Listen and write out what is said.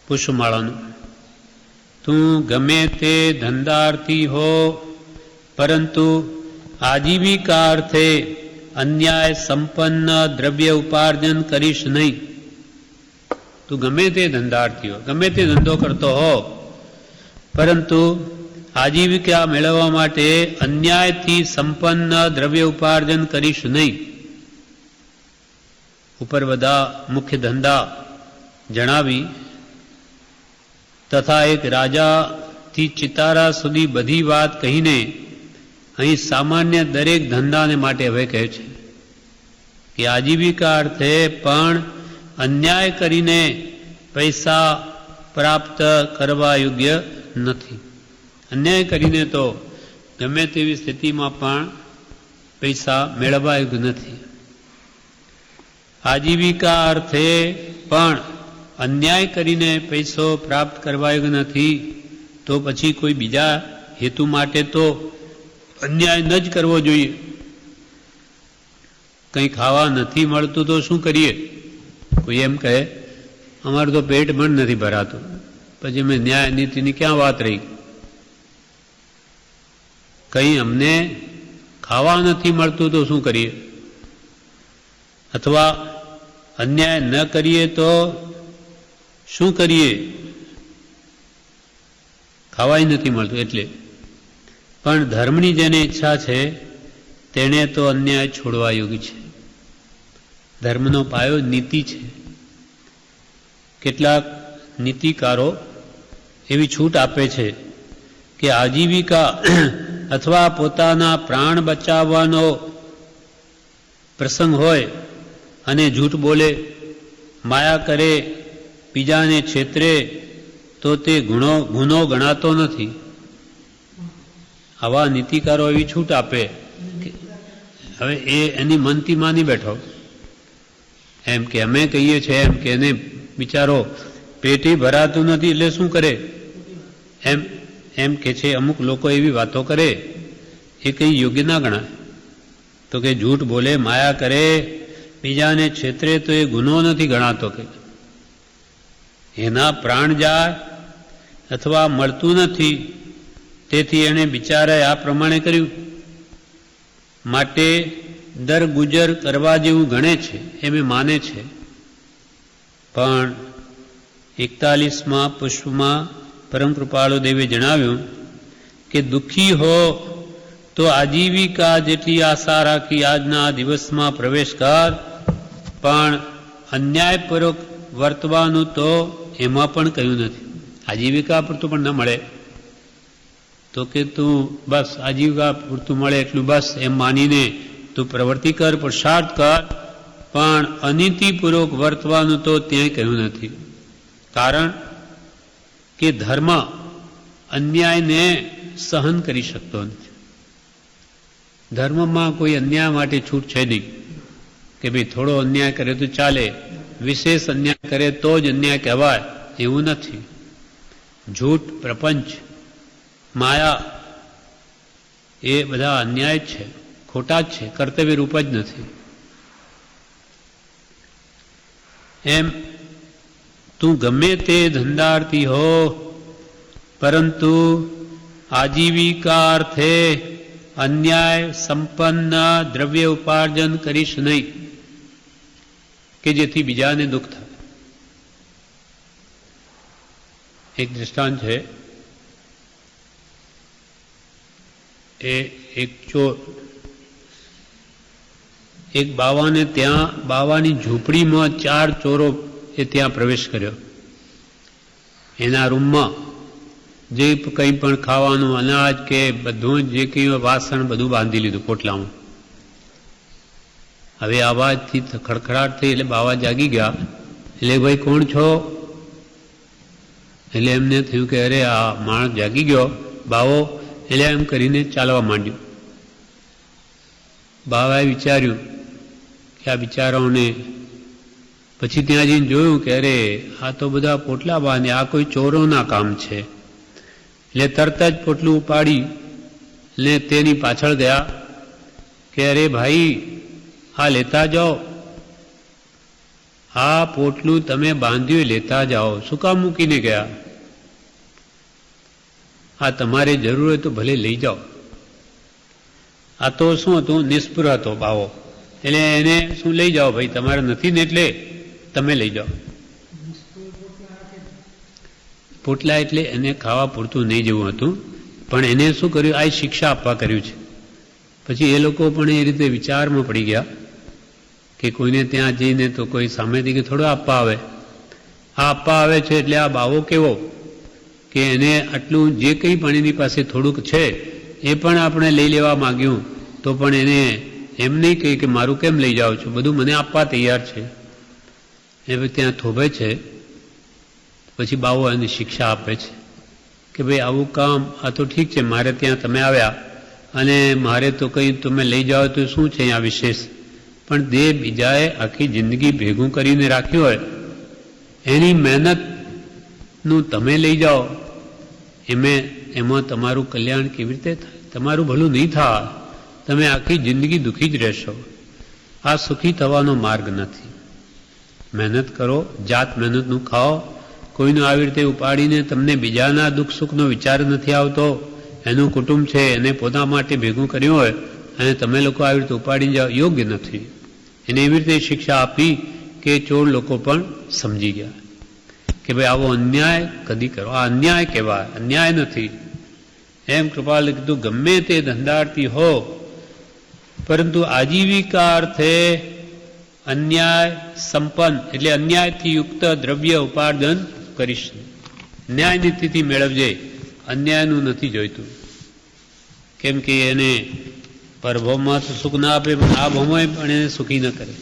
પુષ્પમાળાનું. તું ગમે તે ધંધાર્થી હો, પરંતુ આજીવિકાર્થે અન્યાય સંપન્ન દ્રવ્ય ઉપાર્જન કરીશ નહીં. તું ગમે તે ધંધાર્થી હો, ગમે તે ધંધો કરતો હો, પરંતુ આજીવિકા મેળવવા માટે અન્યાયથી સંપન્ન દ્રવ્ય ઉપાર્જન કરીશ નહીં. ઉપર બધા મુખ્ય ધંધા જણાવી તથા એક રાજાથી ચિતારા સુધી બધી વાત કહીને અહીં સામાન્ય દરેક ધંધાને માટે હવે કહે છે કે આજીવિકા અર્થે પણ અન્યાય કરીને પૈસા પ્રાપ્ત કરવા યોગ્ય નથી. અન્યાય કરીને તો ગમે તેવી સ્થિતિમાં પણ પૈસા મેળવવા યોગ્ય નથી. આજીવિકા અર્થે પણ અન્યાય કરીને પૈસો પ્રાપ્ત કરવા યોગ્ય નથી, તો પછી કોઈ બીજા હેતુ માટે તો અન્યાય ન જ કરવો જોઈએ. કંઈ ખાવા નથી મળતું તો શું કરીએ? કોઈ એમ કહે અમારું તો પેટ પણ નથી ભરાતું, પછી અમે ન્યાય નીતિની ક્યાં વાત રહી? કંઈ અમને ખાવા નથી મળતું તો શું કરીએ? અથવા અન્યાય ન કરીએ તો શું કરીએ? ખાવાય નથી મળતું એટલે. પણ ધર્મની જેને ઈચ્છા છે તેણે તો અન્યાય છોડવા યોગ્ય છે. ધર્મનો પાયો નીતિ છે. કેટલાક નીતિકારો એવી છૂટ આપે છે કે આજીવિકા અથવા પોતાના પ્રાણ બચાવવાનો પ્રસંગ હોય અને જૂઠ બોલે, માયા કરે, બીજાને છેતરે તો તે ગુનો ગણાતો નથી. આવા નીતિકારો એવી છૂટ આપે કે હવે એની મનથી માની બેઠો એમ કે અમે કહીએ છીએ એમ કે એને બિચારો પેટી ભરાતું નથી એટલે શું કરે એમ કે છે. અમુક લોકો એવી વાતો કરે એ કંઈ યોગ્ય ના ગણાય. તો કે જૂઠ બોલે, માયા કરે, બીજાને છેતરે તો એ ગુનો નથી ગણાતો. કે એના પ્રાણ જાય અથવા મળતું નથી, તેથી એણે બિચારાએ આ પ્રમાણે કર્યું, માટે દર ગુજર કરવા જેવું ગણે છે એમ એ માને છે. પણ 41માં પુષ્પમાં પરમ કૃપાળુ દેવે જણાવ્યું કે દુઃખી હો તો આજીવિકા જેટલી આશા રાખી આજના દિવસમાં પ્રવેશ કર, પણ અન્યાયપૂર્વક વર્તવાનું તો એમાં પણ કહ્યું નથી. આજીવિકા પૂરતું પણ ન મળે તો કે તું બસ આજીવિકા પૂરતું મળે એટલું બસ એમ માનીને તું પ્રવૃત્તિ કર, પુરુષાર્થ કર, પણ અનીતિપૂર્વક વર્તવાનું તો ત્યાંય કહ્યું નથી. કારણ કે ધર્મ અન્યાયને સહન કરી શકતો નથી. ધર્મમાં કોઈ અન્યાય માટે છૂટ છે નહીં કે ભાઈ થોડો અન્યાય કરે તો ચાલે, વિશેષ અન્યાય કરે તો જ અન્યાય કહેવાય, એવું નથી. જૂઠ, પ્રપંચ, માયા એ બધા અન્યાય જ છે, ખોટા જ છે, કર્તવ્ય રૂપ જ નથી. એમ તું ગમે તે ધંધાર્થી હો, પરંતુ આજીવિકાર્થે અન્યાય સંપન્ન દ્રવ્ય ઉપાર્જન કરીશ નહીં કે જેથી બીજાને દુઃખ થાય. એક દ્રષ્ટાંત છે. એક ચોર એક બાવાને ત્યાં બાવાની ઝૂંપડીમાં 4 ચોરો એ ત્યાં પ્રવેશ કર્યો. એના રૂમમાં જે કંઈ પણ ખાવાનું અનાજ કે બધું જે કંઈ વાસણ બધું બાંધી લીધું પોટલામાં. હવે અવાજથી ખડખડાટ થઈ એટલે બાવા જાગી ગયા. એટલે ભાઈ કોણ છો? એટલે એમને થયું કે અરે આ માણસ જાગી ગયો બાવો. એટલે એમ કરીને ચાલવા માંડ્યું. બાવાએ વિચાર્યું કે આ બિચારાઓને, પછી ત્યાં જઈને જોયું કે અરે આ તો બધા પોટલા બાંધે, આ કોઈ ચોરોના કામ છે. એટલે તરત જ પોટલું ઉપાડી ને તેની પાછળ ગયા કે અરે ભાઈ આ લેતા જાઓ, આ પોટલું તમે બાંધ્યું લેતા જાઓ, શું કામ મૂકીને ગયા? આ તમારે જરૂર હોય તો ભલે લઈ જાઓ. આ તો શું હતું? નિષ્પૃહ હતો બાવો. એટલે એને શું લઈ જાઓ ભાઈ, તમારે નથી ને એટલે તમે લઈ જાઓ. પોટલા એટલે એને ખાવા પૂરતું નહીં જેવું હતું, પણ એને શું કર્યું? આ શિક્ષા આપવા કર્યું છે. પછી એ લોકો પણ એ રીતે વિચારમાં પડી ગયા કે કોઈને ત્યાં જઈને તો કોઈ સામેથી કે થોડો આપવા આવે. આ આપવા આવે છે એટલે આ બાવો કેવો કે એને આટલું જે કંઈ પણ એની પાસે થોડુંક છે એ પણ આપણે લઈ લેવા માગ્યું તો પણ એને એમ નહીં કહે કે મારું કેમ લઈ જાઓ છો, બધું મને આપવા તૈયાર છે. એ ત્યાં થોભે છે. પછી બાવો એને શિક્ષા આપે છે કે ભાઈ આવું કામ, આ તો ઠીક છે, મારે ત્યાં તમે આવ્યા અને મારે તો કંઈ તમે લઈ જાઓ તો શું છે આ વિશેષ, પણ દેહ બીજાએ આખી જિંદગી ભેગું કરીને રાખ્યું હોય એની મહેનતનું તમે લઈ જાઓ, એમાં તમારું કલ્યાણ કેવી રીતે થાય? તમારું ભલું નહીં થાય. તમે આખી જિંદગી દુઃખી જ રહેશો. આ સુખી થવાનો માર્ગ નથી. મહેનત કરો, જાત મહેનતનું ખાઓ. કોઈનું આવી રીતે ઉપાડીને તમને બીજાના દુઃખ સુખનો વિચાર નથી આવતો, એનું કુટુંબ છે એને પોતા માટે ભેગું કર્યું હોય અને તમે લોકો આવી રીતે ઉપાડી જાઓ, યોગ્ય નથી. એને એવી રીતે શિક્ષા આપી કે ચોર લોકો પણ સમજી ગયા કે ભાઈ આવો અન્યાય કદી કરો, આ અન્યાય કહેવાય, અન્યાય નથી. એમ કૃપાલે કીધું ગમે તે ધંધાર્થી હો, પરંતુ આજીવિકા અર્થે અન્યાય સંપન્ન એટલે અન્યાયથી યુક્ત દ્રવ્ય ઉપાર્જન કરીશ. ન્યાય નીતિથી મેળવજે, અન્યાયનું નથી જોઈતું. કેમ કે એને પરભોમાં સુખ ના આપે, આ ભોમાં પણ એને સુખી ન કરે.